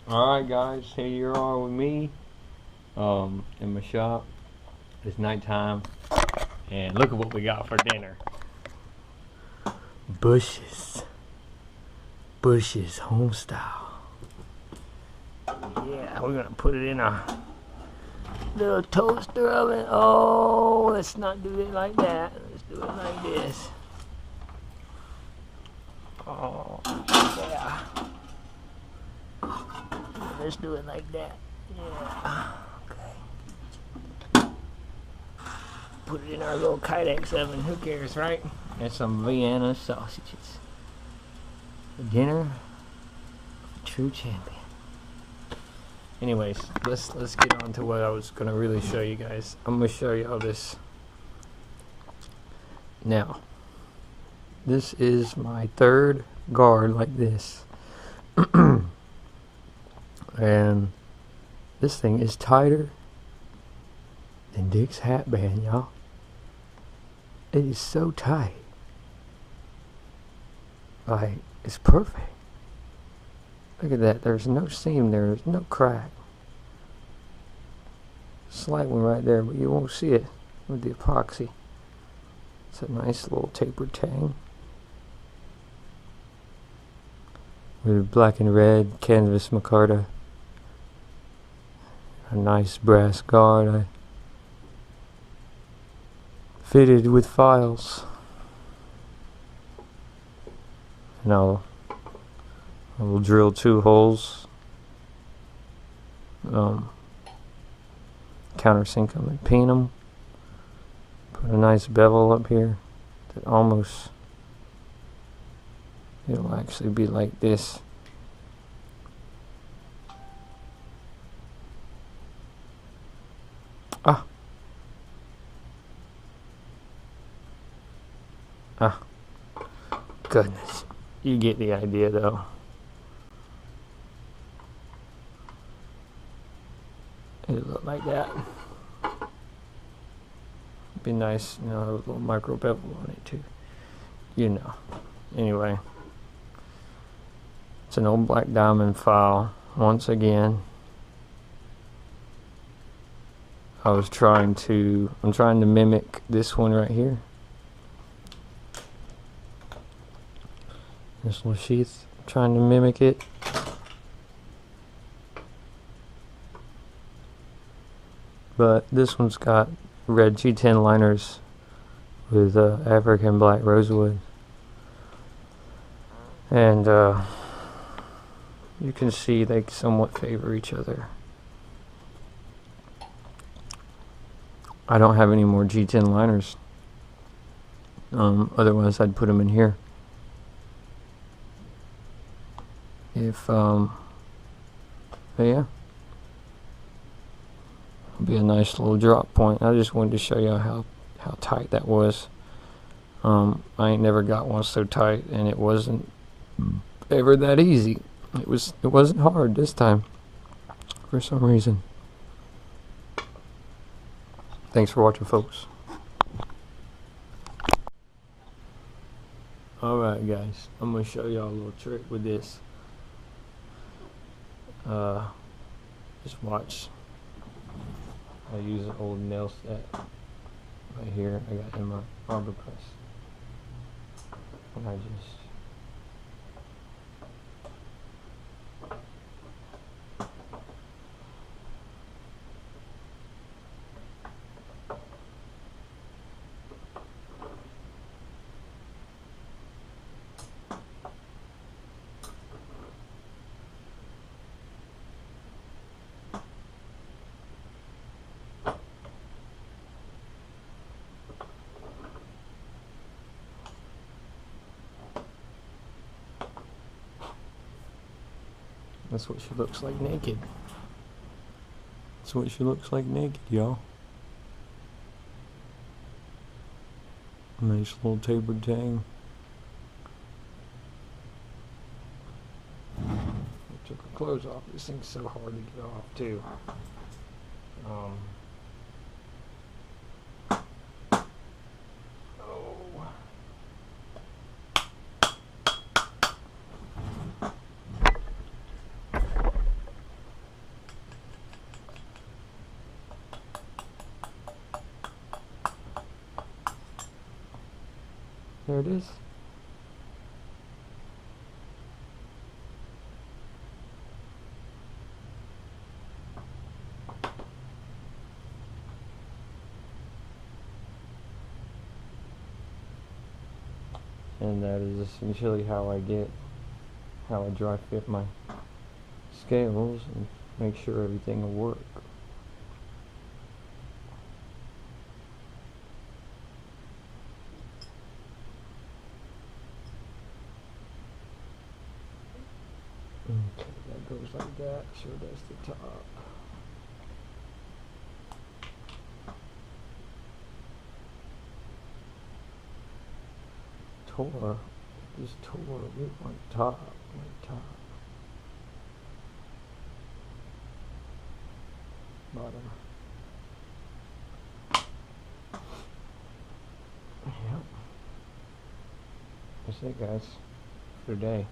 Alright guys, here you are with me in my shop. It's nighttime and look at what we got for dinner. Bushes home style. Yeah, we're gonna put it in a little toaster oven. Oh, let's not do it like that. Let's do it like this. Oh, yeah. Let's do it like that. Yeah. Okay. Put it in our little Tightest oven. Who cares, right? And some Vienna sausages. For dinner, true champion. Anyways, let's get on to what I was gonna really show you guys. I'm gonna show y'all this. Now, this is my third Gaurd like this. And this thing is tighter than Dick's hat band, y'all. It is so tight. Like, it's perfect. Look at that. There's no seam there. There's no crack. Slight one right there, but you won't see it with the epoxy. It's a nice little tapered tang. With black and red canvas micarta. A nice brass guard. I fitted with files. And I will drill 2 holes. Countersink them and peen them. Put a nice bevel up here that almost, it'll actually be like this. Goodness. You get the idea though. It'll look like that. Be nice, you know, have a little micro bevel on it too. You know. Anyway. It's an old black diamond file. Once again. I'm trying to mimic this one right here. This little sheath, trying to mimic it. But this one's got red G10 liners with African black rosewood. And you can see they somewhat favor each other. I don't have any more G10 liners. Otherwise I'd put them in here. But yeah, it'll be a nice little drop point. I just wanted to show you how tight that was. I ain't never got one so tight, and it wasn't ever that easy. It wasn't hard this time for some reason. Thanks for watching, folks. Alright guys, I'm gonna show y'all a little trick with this. Just watch. I use an old nail set right here I got in my arbor press, and I just that's what she looks like naked. That's what she looks like naked, y'all. Nice little tapered tang. I took her clothes off. This thing's so hard to get off too. There it is. And that is essentially how I dry fit my scales and make sure everything will work. Okay, that goes like that, so that's the top. Just tore with my top, bottom. Yep. That's it, guys, for today.